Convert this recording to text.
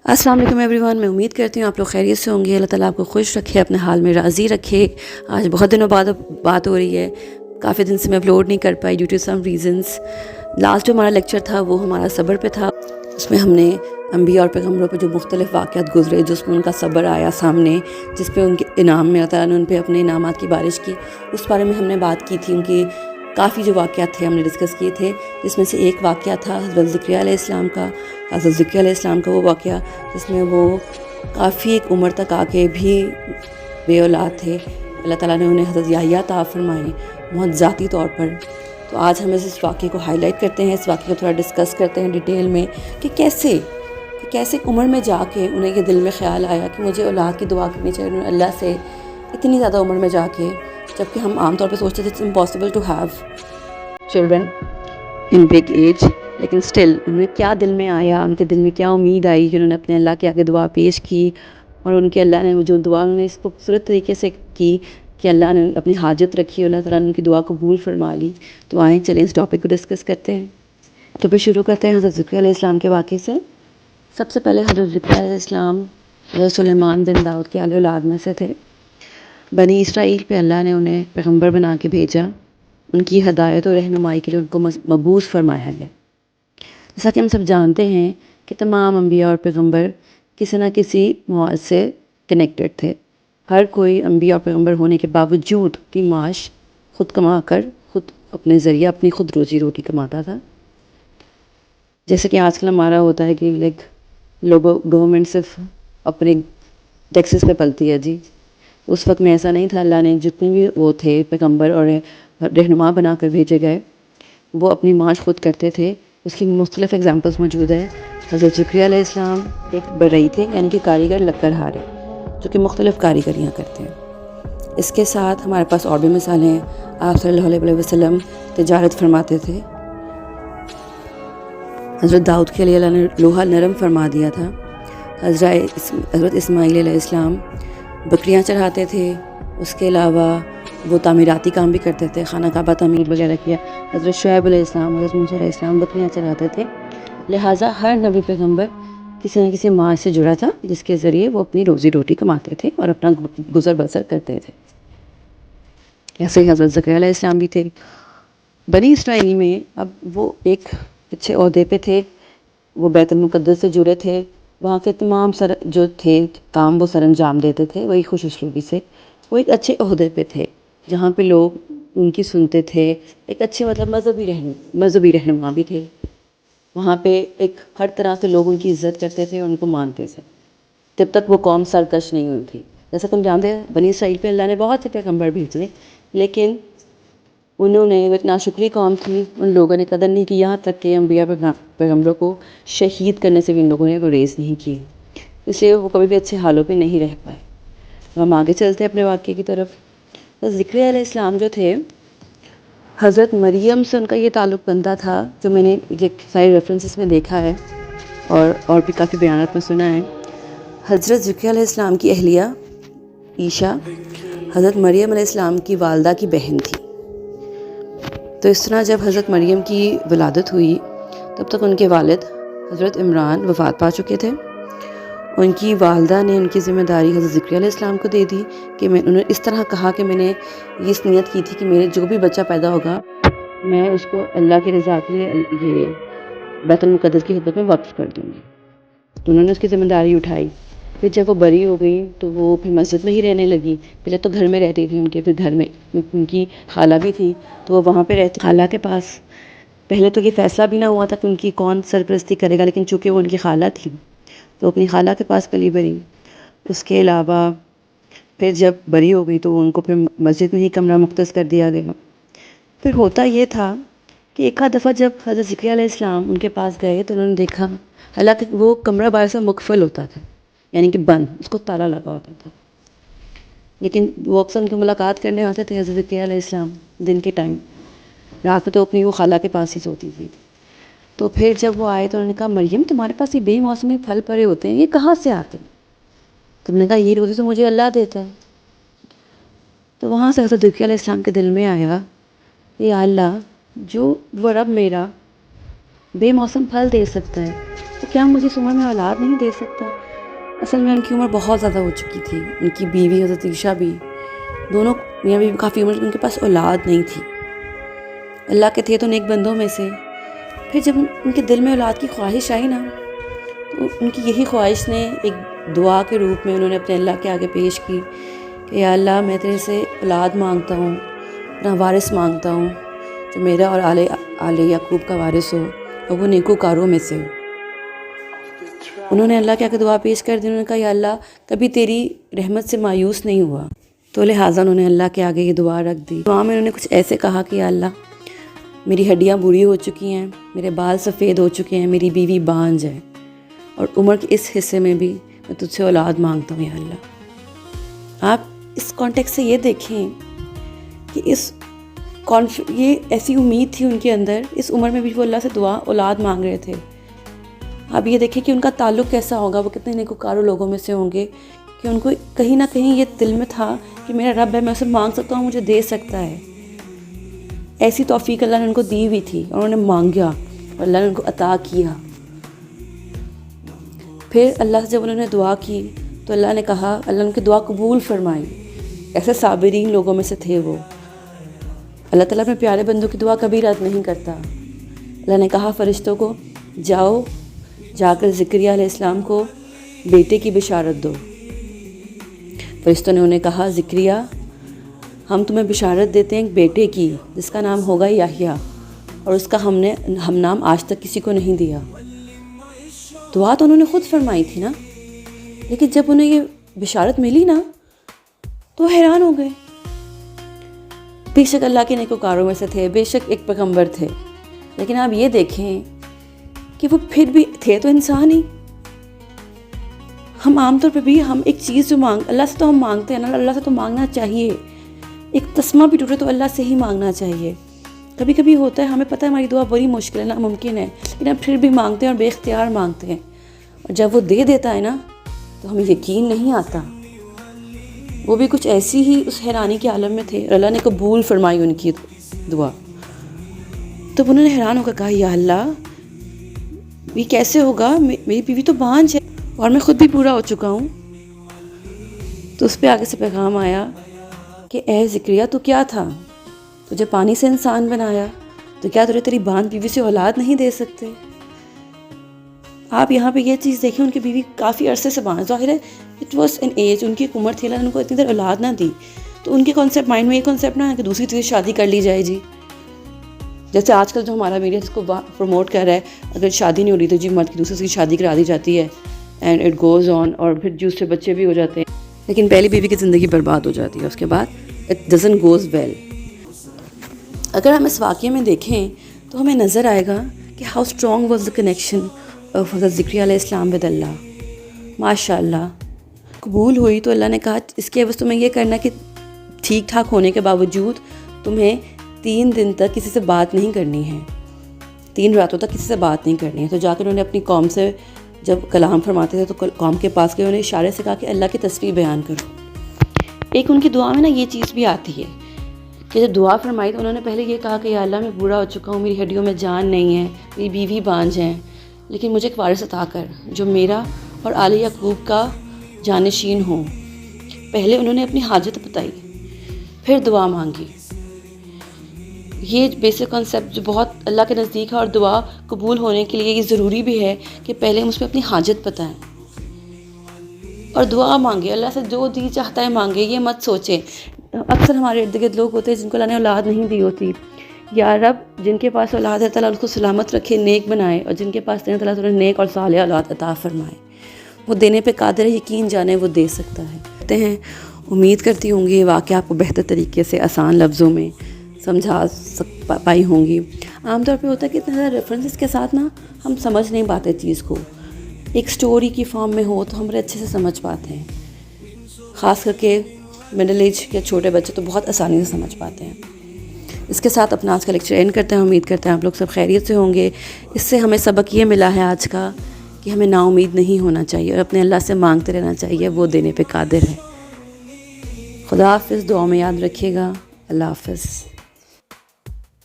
अस्सलाम वालेकुम एवरीवन। मैं उम्मीद करती हूँ आप लोग खैरियत से होंगे। अल्लाह ताला आपको खुश रखे, अपने हाल में राज़ी रखे। आज बहुत दिनों बाद बात हो रही है। काफ़ी दिन से मैं अपलोड नहीं कर पाई due to some reasons. Last जो हमारा लेक्चर था वो हमारा सब्र पे था। उसमें हमने अम्बिया और पैगम्बरों पे जो मुख्तलिफ़ वाक़यात गुज़रे, जिसमें उनका सब्र आया सामने, जिस पे उनके इनाम में अल्लाह ताला ने उन पे अपने इनामात की बारिश की, उस बारे में हमने बात की थी। उनकी काफ़ी जो वाक़यात थे हमने डिस्कस किए थे, जिसमें से एक वाक़या था हज़रत ज़करिया अलैहिस्सलाम का। हज़रत ज़करिया अलैहिस्सलाम का वो वाक़या जिसमें वो काफ़ी एक उम्र तक आके भी बे औलाद थे। अल्लाह ताला ने उन्हें हज़रत याह्या अता फ़रमाए बहुत ज़ाती तौर पर। तो आज हम इस वाक़े को हाईलाइट करते हैं, इस वाक़े को थोड़ा डिस्कस करते हैं डिटेल में कि कैसे उम्र में जाके उन्हें ये दिल में ख़्याल आया कि मुझे औलाद की दुआ करनी चाहिए अल्लाह से, इतनी ज़्यादा उम्र में जाके, जबकि हम आमतौर पे सोचते थे it's impossible to have children in big age. लेकिन स्टिल उन्हें क्या दिल में आया, उनके दिल में क्या उम्मीद आई कि उन्होंने अपने अल्लाह के आगे दुआ पेश की, और उनके अल्लाह ने जो दुआ उन्होंने इस खूबसूरत तरीके से की कि अल्लाह ने अपनी हाजत रखी, अल्लाह ताला ने उनकी दुआ कबूल फरमा ली। तो आएँ चलें इस टॉपिक को डिस्कस करते हैं। तो फिर शुरू करते हैं हज़रत ज़करिया अलैहिस्सलाम के वाक़े से। सबसे पहले हज़रत ज़करिया अलैहिस्सलाम हज़रत सुलेमान बिन दाऊद के आले औलाद में से थे। बनी इसराइल पे अल्लाह ने उन्हें पैगम्बर बना के भेजा, उनकी हदायत और रहनुमाई के लिए उनको मबूस फरमाया गया। जैसा कि हम सब जानते हैं कि तमाम अम्बिया और पैगम्बर किसी न किसी मौज से कनेक्टेड थे। हर कोई अम्बिया और पैगम्बर होने के बावजूद की माश खुद कमा कर खुद अपने ज़रिए अपनी खुद रोज़ी रोटी कमाता था। जैसे कि आजकल हमारा होता है कि लोगों गवर्नमेंट सिर्फ अपने टैक्सेस पे पलती है जी। उस वक्त में ऐसा नहीं था। अल्लाह ने जितने भी वो थे पैगम्बर और रहनुमा बना कर भेजे गए, वो अपनी माश खुद करते थे। उसकी मुख्तलिफ़ एग्जांपल्स मौजूद है। हज़रत ज़करिया अलैहिस्सलाम एक बरई थे, यानी कि कारीगर लक्कड़हारे, जो कि मुख्तलिफ़ कारीगरियाँ करते हैं। इसके साथ हमारे पास और भी मिसालें हैं। आप सल्लल्लाहु अलैहि वसल्लम तिजारत फरमाते थे। हज़रत दाऊद के लिए अल्लाह ने लोहा नरम फरमा दिया था। हज़रत इस्माईल अलैहिस्सलाम बकरियाँ चढ़ाते थे। उसके अलावा वो तामीराती काम भी करते थे, खाना काबा तामीर वगैरह किया। हज़रत शुएब अलैहिस्सलाम, हज़रत मूसा अलैहिस्सलाम बकरियाँ चढ़ाते थे। लिहाजा हर नबी पैगम्बर किसी न किसी माँ से जुड़ा था, जिसके ज़रिए वो अपनी रोज़ी रोटी कमाते थे और अपना गुज़र बसर करते थे। ऐसे ही हज़रत ज़करिया अलैहिस्सलाम भी थे। बनी इसराइल में अब वो एक अच्छे ओहदे पे थे, वो बैतुल मुक़द्दस से जुड़े थे। वहाँ के तमाम जो थे काम वो सरअंजाम देते थे वही खुश उसलूबी से। वो एक अच्छे ओहदे पे थे जहाँ पे लोग उनकी सुनते थे। एक अच्छे मज़हबी रहनुमा भी थे। वहाँ पे एक हर तरह से लोग उनकी इज़्ज़त करते थे और उनको मानते थे, जब तक वो कौम सरकश नहीं हुई थी। जैसा तुम जानते हैं बनी इसराइल पे अल्लाह ने बहुत से पैगम्बर भेजे, लेकिन उन्होंने एक नाशुक्री कौम थी। उन लोगों ने कदर नहीं की, यहाँ तक कि अम्बिया पैगम्बरों को शहीद करने से भी उन लोगों ने गुरेज़ नहीं की। इसलिए वो कभी भी अच्छे हालों पे नहीं रह पाए। हम आगे चलते हैं अपने वाक़े की तरफ। तो ज़करिया अलैहिस्सलाम जो थे, हज़रत मरियम से उनका ये ताल्लुक़ बनता था, जो मैंने ये सारे रेफरेंसेस में देखा है और भी काफ़ी बयानात में सुना है। हज़रत ज़करिया अलैहिस्सलाम की अहलिया ईशा हज़रत मरियम अलैहिस्सलाम की वालदा की बहन थी। तो इस तरह जब हज़रत मरियम की विलादत हुई, तब तक उनके वालिद हज़रत इमरान वफ़ात पा चुके थे। उनकी वालदा ने उनकी ज़िम्मेदारी हज़रत ज़करिया अलैहिस्सलाम को दे दी कि उन्होंने इस तरह कहा कि मैंने इस नियत की थी कि मेरे जो भी बच्चा पैदा होगा मैं उसको अल्लाह की रज़ा के लिए ये बैतुल मुक़द्दस की खिदमत में वक्फ़ कर दूँगी। तो उन्होंने उसकी ज़िम्मेदारी उठाई। फिर जब वो बड़ी हो गई तो वो फिर मस्जिद में ही रहने लगी। पहले तो घर में रहती थी उनके, फिर घर में उनकी खाला भी थी तो वो वहाँ पे रहती खाला के पास। पहले तो ये फ़ैसला भी ना हुआ था कि उनकी कौन सरपरस्ती करेगा, लेकिन चूँकि वो उनकी खाला थी तो अपनी खाला के पास पली बड़ी। उसके अलावा फिर जब बड़ी हो गई तो उनको फिर मस्जिद में ही कमरा मुख्तस कर दिया गया। फिर होता ये था कि एक आध दफ़ा जब हज़रत ज़करिया अलैहिस्सलाम उनके पास गए तो उन्होंने देखा, हालांकि वो कमरा बाहर से मुक़फ़ल होता था, यानी कि बंद, उसको ताला लगा होता था, लेकिन वो अक्सर उनकी मुलाकात करने आते थे हज़रत ज़करिया अलैहिस्सलाम दिन के टाइम। रात में तो अपनी वो खाला के पास ही सोती थी। तो फिर जब वो आए तो उन्होंने कहा, मरियम तुम्हारे पास ये बेमौसमी फल पड़े होते हैं, ये कहाँ से आते हैं? तुमने कहा ये रोज़ी तो मुझे अल्लाह देता है। तो वहाँ से हज़रत ज़करिया अलैहिस्सलाम के दिल में आया, या अल्लाह, जो वो रब मेरा बेमौसम फल दे सकता है, تو کیا مجھے اس عمر میں اولاد نہیں دے سکتا؟ اصل میں ان کی عمر بہت زیادہ ہو چکی تھی، ان کی بیوی حضرت عائشہ بھی، دونوں میاں بیوی کافی عمر، ان کے پاس اولاد نہیں تھی، اللہ کے تھے تو نیک بندوں میں سے۔ پھر جب ان کے دل میں اولاد کی خواہش آئی نا، تو ان کی یہی خواہش نے ایک دعا کے روپ میں انہوں نے اپنے اللہ کے آگے پیش کی کہ یا اللہ میں تیرے سے اولاد مانگتا ہوں، اپنا وارث مانگتا ہوں جو میرا اور آل یعقوب کا وارث ہو اور وہ نیکوکاروں میں سے ہو۔ انہوں نے اللہ کے آگے دعا پیش کر دی، انہوں نے کہا یا اللہ کبھی تیری رحمت سے مایوس نہیں ہوا، تو لہٰذا انہوں نے اللہ کے آگے یہ دعا رکھ دی۔ دعا میں انہوں نے کچھ ایسے کہا کہ یا اللہ میری ہڈیاں بوڑھی ہو چکی ہیں، میرے بال سفید ہو چکے ہیں، میری بیوی بانجھ ہے، اور عمر کے اس حصے میں بھی میں تجھ سے اولاد مانگتا ہوں یا اللہ۔ آپ اس کانٹیکس سے یہ دیکھیں کہ یہ ایسی امید تھی ان کے اندر، اس عمر میں بھی وہ اللہ سے اولاد مانگ رہے تھے۔ آپ یہ دیکھیں کہ ان کا تعلق کیسا ہوگا، وہ کتنے نیکوکاروں لوگوں میں سے ہوں گے کہ ان کو کہیں نہ کہیں یہ دل میں تھا کہ میرا رب ہے، میں اسے مانگ سکتا ہوں، مجھے دے سکتا ہے۔ ایسی توفیق اللہ نے ان کو دی ہوئی تھی، اور انہوں نے مانگا اور اللہ نے ان کو عطا کیا۔ پھر اللہ سے جب انہوں نے دعا کی تو اللہ نے کہا، اللہ نے ان کی دعا قبول فرمائی۔ ایسے صابرین لوگوں میں سے تھے وہ۔ اللہ تعالیٰ اپنے پیارے بندوں کی دعا کبھی رد نہیں کرتا۔ اللہ نے کہا فرشتوں کو جاؤ، جا کر زکریا علیہ السلام کو بیٹے کی بشارت دو۔ فرشتوں نے انہیں کہا زکریا ہم تمہیں بشارت دیتے ہیں ایک بیٹے کی جس کا نام ہوگا یحییٰ، اور اس کا ہم نام آج تک کسی کو نہیں دیا۔ دعا تو انہوں نے خود فرمائی تھی نا، لیکن جب انہیں یہ بشارت ملی نا تو حیران ہو گئے۔ بے شک اللہ کے نیکوکاروں میں سے تھے، بے شک ایک پیغمبر تھے، لیکن آپ یہ دیکھیں کہ وہ پھر بھی تھے تو انسان ہی۔ ہم عام طور پہ بھی ہم ایک چیز جو اللہ سے تو ہم مانگتے ہیں نا، اللہ سے تو مانگنا چاہیے، ایک تسمہ بھی ٹوٹے تو اللہ سے ہی مانگنا چاہیے۔ کبھی کبھی ہوتا ہے ہمیں پتہ ہے ہماری دعا بڑی مشکل ہے، ناممکن ہے، لیکن ہم پھر بھی مانگتے ہیں اور بے اختیار مانگتے ہیں، اور جب وہ دے دیتا ہے نا تو ہمیں یقین نہیں آتا۔ وہ بھی کچھ ایسی ہی اس حیرانی کے عالم میں تھے، اور اللہ نے قبول فرمائی ان کی دعا۔ تب انہوں نے حیران ہو کر کہا یا اللہ یہ کیسے ہوگا، میری بیوی تو بانجھ ہے اور میں خود بھی پورا ہو چکا ہوں۔ تو اس پہ آگے سے پیغام آیا کہ اے زکریا تو کیا تھا، تجھے پانی سے انسان بنایا، تو کیا تیری بانجھ بیوی سے اولاد نہیں دے سکتے؟ آپ یہاں پہ یہ چیز دیکھیں، ان کی بیوی کافی عرصے سے بانجھ، ظاہر ہے اٹ واز این ایج، ان کی ایک عمر تھی، اللہ نے ان کو اتنی دیر اولاد نہ دی، تو ان کے کانسیپٹ مائنڈ میں یہ کانسیپٹ نہ ہے کہ دوسری چیز شادی کر لی جائے جی، جیسے آج کل جو ہمارا میڈیا اس کو پروموٹ کر رہا ہے، اگر شادی نہیں ہو رہی تو جی مرد کی دوسری کی شادی کرا دی جاتی ہے، اینڈ اٹ گوز آن، اور پھر جو اس سے بچے بھی ہو جاتے ہیں، لیکن پہلی بیوی کی زندگی برباد ہو جاتی ہے، اس کے بعد اٹ ڈزنٹ گوز ویل۔ اگر ہم اس واقعے میں دیکھیں تو ہمیں نظر آئے گا کہ how strong was the connection of حضرت زکریا علیہ السلام ود اللہ۔ ماشاء اللہ قبول ہوئی تو اللہ نے کہا اس کے عوض تمہیں یہ کرنا کہ ٹھیک ٹھاک ہونے کے باوجود تمہیں 3 دن تک کسی سے بات نہیں کرنی ہے، 3 راتوں تک کسی سے بات نہیں کرنی ہے۔ تو جا کر انہوں نے اپنی قوم سے جب کلام فرماتے تھے تو قوم کے پاس گئے، انہیں اشارے سے کہا کہ اللہ کی تصویر بیان کرو۔ ایک ان کی دعا میں نا یہ چیز بھی آتی ہے کہ جب دعا فرمائی تو انہوں نے پہلے یہ کہا کہ یا اللہ میں بوڑھا ہو چکا ہوں، میری ہڈیوں میں جان نہیں ہے، میری بیوی بانجھ ہیں، لیکن مجھے ایک وارث عطا کر جو میرا اور آل یعقوب کا جانشین ہو۔ پہلے انہوں نے اپنی حاجت بتائی، پھر دعا مانگی۔ یہ بیسک کانسیپٹ جو بہت اللہ کے نزدیک ہے، اور دعا قبول ہونے کے لیے یہ ضروری بھی ہے کہ پہلے ہم اس میں اپنی حاجت بتائیں اور دعا مانگے، اللہ سے جو جی چاہتا ہے مانگے، یہ مت سوچیں۔ اکثر ہمارے ارد گرد لوگ ہوتے ہیں جن کو اللہ نے اولاد نہیں دی ہوتی، یا رب جن کے پاس اولاد ہے تعالیٰ اس کو سلامت رکھے، نیک بنائے، اور جن کے پاس نہیں تعالیٰ انہیں نیک اور صالح اولاد عطا فرمائے۔ وہ دینے پہ قادر ہے، یقین جانے وہ دے سکتا ہے۔ کہتے ہیں امید کرتی ہوں گی یہ واقعہ آپ کو بہتر طریقے سے آسان لفظوں میں سمجھا پائی ہوں گی۔ عام طور پہ ہوتا ہے کہ اتنے زیادہ ریفرنسز کے ساتھ نا ہم سمجھ نہیں پاتے چیز کو، ایک سٹوری کی فارم میں ہو تو ہم بڑے اچھے سے سمجھ پاتے ہیں، خاص کر کے مڈل ایج کے چھوٹے بچے تو بہت آسانی سے سمجھ پاتے ہیں۔ اس کے ساتھ اپنا آج کا لیکچر اینڈ کرتے ہیں۔ امید کرتے ہیں آپ لوگ سب خیریت سے ہوں گے۔ اس سے ہمیں سبق یہ ملا ہے آج کا کہ ہمیں نا امید نہیں ہونا چاہیے اور اپنے اللہ سے مانگتے رہنا چاہیے، وہ دینے پہ قادر ہے۔ خدا حافظ، دعا میں یاد رکھیے گا۔ اللہ حافظ۔